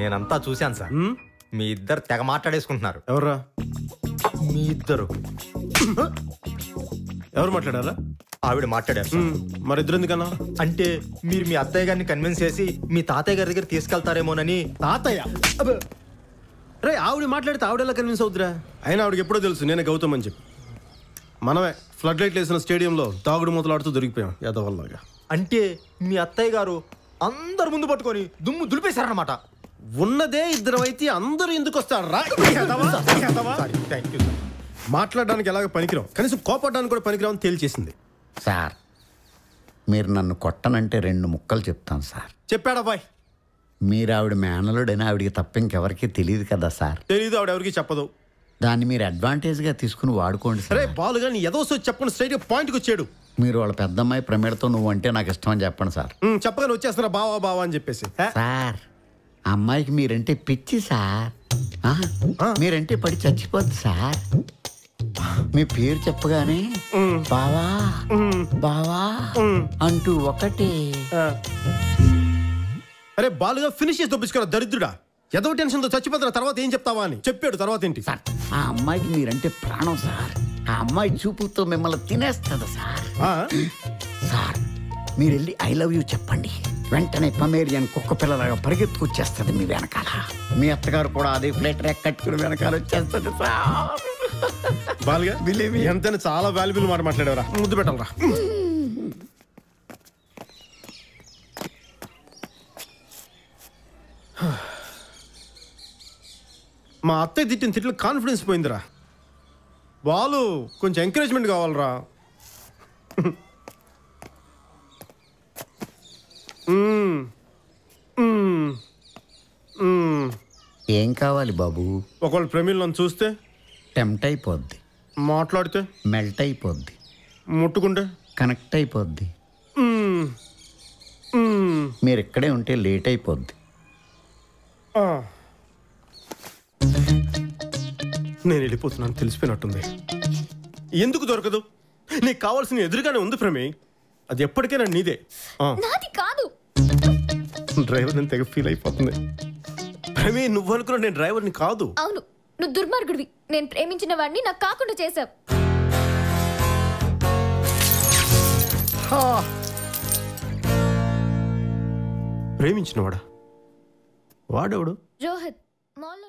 నేనంతా చూశాను సార్. మీ ఇద్దరు తెగ మాట్లాడేసుకుంటున్నారు. ఎవర్రా మీ ఇద్దరు? ఎవరు మాట్లాడారా? ఆవిడ మాట్లాడారు. మరి ఇద్దరు ఎందుకన్నా? అంటే మీరు మీ అత్తయ్య గారిని కన్విన్స్ చేసి మీ తాతయ్య గారి దగ్గర తీసుకెళ్తారేమోనని. తాతయ్య? రే, ఆవిడ మాట్లాడితే ఆవిడెలా కన్విన్స్ అవుతురా? అయినా ఆవిడకి ఎప్పుడో తెలుసు నేనే గౌతమ్ అని చెప్పి. మనమే ఫ్లడ్ లైట్లు వేసిన స్టేడియంలో తాగుడు మూతలాడుతూ దొరికిపోయాం యాదవల్లాగా. అంటే మీ అత్తయ్య గారు అందరు ముందు పట్టుకొని దుమ్ము దులిపేశారనమాట. ఉన్నదే ఇద్దరు అయితే అందరూ ఎందుకు వస్తారు రా? మాట్లాడడానికి ఎలాగ పనికిరాం, కనీసం కోపడడానికి కూడా పనికిరామని తేల్చేసింది. సార్, మీరు నన్ను కొట్టనంటే 2 ముక్కలు చెప్తాను సార్. చెప్పాడా బాయ్? మీరు ఆవిడ మేనలుడని ఆవిడికి తప్ప ఇంకెవరికి తెలియదు కదా సార్. తెలీదు, ఆవిడ ఎవరికి చెప్పదు. దాన్ని మీరు అడ్వాంటేజ్గా తీసుకుని వాడుకోండి సార్. సరే బాలుగా నీ ఏదో చెప్పండి, స్ట్రైట్గా పాయింట్కి వచ్చాడు. మీరు వాళ్ళ పెద్దమ్మాయి ప్రమేడతో నువ్వు అంటే నాకు ఇష్టం అని చెప్పండి సార్. చెప్పగానే వచ్చేస్తున్నా బావా బావా అని చెప్పేసి. సార్, ఆ అమ్మాయికి మీరంటే పిచ్చి సార్. మీరంటే పడి చచ్చిపోద్ది సార్. మీ పేరు చెప్పగానే బావా బావా అంటూ ఒకటి. అరే బాలుగా ఫినిష్ చేసి తప్పించుకోరా దరిద్రుడా. ఏదో టెన్షన్తో చచ్చిపోతున్నా, తర్వాత ఏం చెప్తావా అని చెప్పాడు. తర్వాత ఏంటి సార్? ఆ అమ్మాయికి మీరంటే ప్రాణం సార్. ఆ అమ్మాయి చూపుతో మిమ్మల్ని తినేస్తుంది సార్. సార్, మీరు వెళ్ళి ఐ లవ్ యూ చెప్పండి, వెంటనే పమేరియన్ కుక్క పిల్లలాగా పరిగెత్తుకొచ్చేస్తుంది మీ వెనకాల. మీ అత్తగారు కూడా అదే ఫ్లైట్ ర్యాక్ కట్టుకుని వెనకాల వచ్చేస్తుంది సార్. బాలుగా ఎంతైనా చాలా వాల్యుబుల్ మాట మాట్లాడేవరా. ముద్దు పెట్టాలరా. మా అత్తయ్య తిట్టిన తిట్లు కాన్ఫిడెన్స్ పోయిందిరా. బాలు కొంచెం ఎంకరేజ్మెంట్ కావాలరా. ఏం కావాలి బాబు? ఒకవేళ ప్రమీల్ నన్ను చూస్తే టెంప్ట్ అయిపోద్ది, మాట్లాడితే మెల్ట్ అయిపోద్ది, ముట్టుకుంటే కనెక్ట్ అయిపోద్ది. మీరు ఇక్కడే ఉంటే లేట్ అయిపోద్ది. నేను వెళ్ళిపోతున్నాను తెలిసిపోయినట్టుంది. ఎందుకు దొరకదు? నీకు కావాల్సిన ఎదురుగానే ఉంది ప్రమే. అది ఎప్పటికైనా నీదే. నాది కాదు. డ్రైవర్ నేను తెగ ఫీల్ అయిపోతుంది. ప్రమే, నువ్వు అనుకున్నా నేను డ్రైవర్ని కాదు. అవును, నువ్వు దుర్మార్గుడివి. నేను ప్రేమించిన వాడిని నాకు కాకుండా చేశావు. ప్రేమించినవాడా? వాడెవడు? రోహిత్ మాల్లో